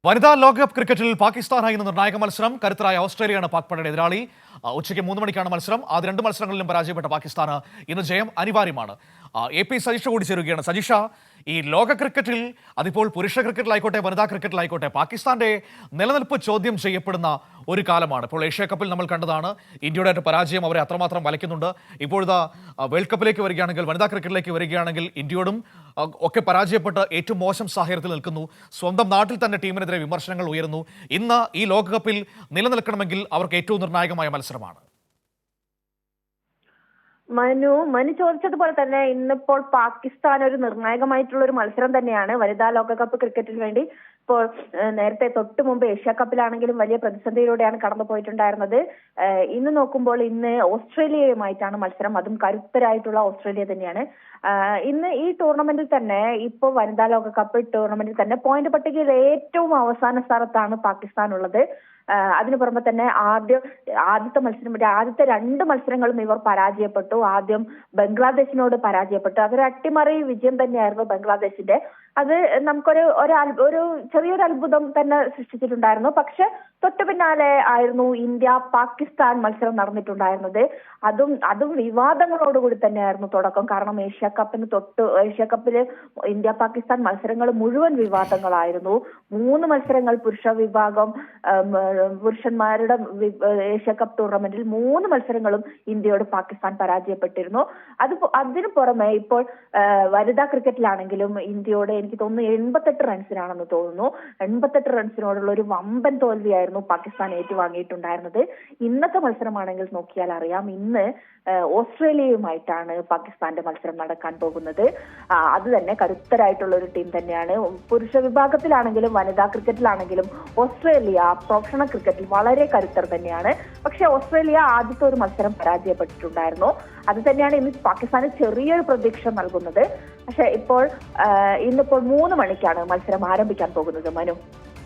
വനിതാ ലോകകപ്പ് ക്രിക്കറ്റിൽ പാകിസ്ഥാനായി ഇന്ന് നിർണായക മത്സരം. കരുത്തരായ ഓസ്ട്രേലിയയാണ് പാക് പടയുടെ എതിരാളി. ഉച്ചയ്ക്ക് 3 മണിക്കാണ് മത്സരം. ആദ്യ 2 മത്സരങ്ങളിലും പരാജയപ്പെട്ട പാകിസ്ഥാന് ഇന്ന് ജയം അനിവാര്യമാണ്. AP സജീഷ കൂടി ചേരുകയാണ്. സജീഷ, ഈ ലോക ക്രിക്കറ്റിൽ അതിപ്പോൾ പുരുഷ ക്രിക്കറ്റിലായിക്കോട്ടെ വനിതാ ക്രിക്കറ്റിലായിക്കോട്ടെ പാകിസ്ഥാന്റെ നിലനിൽപ്പ് ചോദ്യം ചെയ്യപ്പെടുന്ന ഒരു കാലമാണ്. ഇപ്പോൾ ഏഷ്യ കപ്പിൽ നമ്മൾ കണ്ടതാണ് ഇന്ത്യയുടെ പരാജയം അവരെ അത്രമാത്രം വലയ്ക്കുന്നുണ്ട്. ഇപ്പോഴത്തെ വേൾഡ് കപ്പിലേക്ക് വരികയാണെങ്കിൽ, വനിതാ ക്രിക്കറ്റിലേക്ക് വരികയാണെങ്കിൽ ഇന്ത്യയോടും ഒക്കെ പരാജയപ്പെട്ട് ഏറ്റവും മോശം സാഹചര്യത്തിൽ നിൽക്കുന്നു. സ്വന്തം നാട്ടിൽ തന്നെ ടീമിനെതിരെ വിമർശനങ്ങൾ ഉയരുന്നു. ഇന്ന് ഈ ലോകകപ്പിൽ നിലനിൽക്കണമെങ്കിൽ അവർക്ക് ഏറ്റവും നിർണായകമായ മത്സരമാണ്. മനു ചോദിച്ചതുപോലെ തന്നെ ഇന്നിപ്പോൾ പാകിസ്ഥാൻ ഒരു നിർണായകമായിട്ടുള്ള ഒരു മത്സരം തന്നെയാണ് വനിതാ ലോകകപ്പ് ക്രിക്കറ്റിന് വേണ്ടി. ഇപ്പോൾ നേരത്തെ തൊട്ട് മുമ്പ് ഏഷ്യ കപ്പിലാണെങ്കിലും വലിയ പ്രതിസന്ധിയിലൂടെയാണ് കടന്നു പോയിട്ടുണ്ടായിരുന്നത്. ഇന്ന് നോക്കുമ്പോൾ ഇന്ന് ഓസ്ട്രേലിയയുമായിട്ടാണ് മത്സരം, അതും കരുത്തരായിട്ടുള്ള ഓസ്ട്രേലിയ തന്നെയാണ്. ഇന്ന് ഈ ടൂർണമെന്റിൽ തന്നെ, ഇപ്പോൾ വനിതാ ലോകകപ്പ് ടൂർണമെന്റിൽ തന്നെ പോയിന്റ് പട്ടികയിൽ ഏറ്റവും അവസാന സ്ഥാനത്താണ് പാകിസ്ഥാൻ ഉള്ളത്. അതിനു പുറമെ തന്നെ ആദ്യത്തെ 2 മത്സരങ്ങളും ഇവർ പരാജയപ്പെട്ടു. ആദ്യം ബംഗ്ലാദേശിനോട് പരാജയപ്പെട്ടു. അതൊരു അട്ടിമറി വിജയം തന്നെയായിരുന്നു ബംഗ്ലാദേശിന്റെ. അത് നമുക്കൊരു ചെറിയൊരു അത്ഭുതം തന്നെ സൃഷ്ടിച്ചിട്ടുണ്ടായിരുന്നു. പക്ഷെ തൊട്ടു പിന്നാലെ ആയിരുന്നു ഇന്ത്യ പാകിസ്ഥാൻ മത്സരം നടന്നിട്ടുണ്ടായിരുന്നത്. അതും വിവാദങ്ങളോടുകൂടി തന്നെയായിരുന്നു തുടക്കം. കാരണം ഏഷ്യ കപ്പില് ഇന്ത്യ പാകിസ്ഥാൻ മത്സരങ്ങൾ മുഴുവൻ വിവാദങ്ങളായിരുന്നു. 3 മത്സരങ്ങൾ പുരുഷന്മാരുടെ ഏഷ്യ കപ്പ് ടൂർണമെന്റിൽ 3 മത്സരങ്ങളും ഇന്ത്യയോട് പാകിസ്ഥാൻ പരാജയപ്പെട്ടിരുന്നു. അതിനു പുറമെ ഇപ്പോൾ വനിതാ ക്രിക്കറ്റിലാണെങ്കിലും ഇന്ത്യയോട് എനിക്ക് തോന്നുന്നു 88 റൺസിനാണെന്ന് തോന്നുന്നു. 88 റൺസിനോടുള്ള ഒരു വമ്പൻ തോൽവിയായിരുന്നു പാകിസ്ഥാൻ ഏറ്റുവാങ്ങിയിട്ടുണ്ടായിരുന്നത്. ഇന്നത്തെ മത്സരമാണെങ്കിൽ നോക്കിയാൽ അറിയാം, ഇന്ന് ഓസ്ട്രേലിയയുമായിട്ടാണ് പാകിസ്ഥാന്റെ മത്സരം നടക്കാൻ പോകുന്നത്. അത് തന്നെ കരുത്തരായിട്ടുള്ള ഒരു ടീം തന്നെയാണ്. പുരുഷ വിഭാഗത്തിലാണെങ്കിലും വനിതാ ക്രിക്കറ്റിലാണെങ്കിലും ഓസ്ട്രേലിയ പ്രൊഫഷണൽ ക്രിക്കറ്റിൽ വളരെ കരുത്തർ തന്നെയാണ്. പക്ഷെ ഓസ്ട്രേലിയ ആദ്യത്തെ ഒരു മത്സരം പരാജയപ്പെട്ടിട്ടുണ്ടായിരുന്നു. അത് തന്നെയാണ് ഇന്ന് പാകിസ്ഥാന് ചെറിയൊരു പ്രതീക്ഷ നൽകുന്നത്. പക്ഷെ ഇന്നിപ്പോൾ 3 മണിക്കാണ് മത്സരം ആരംഭിക്കാൻ പോകുന്നത്. മനു.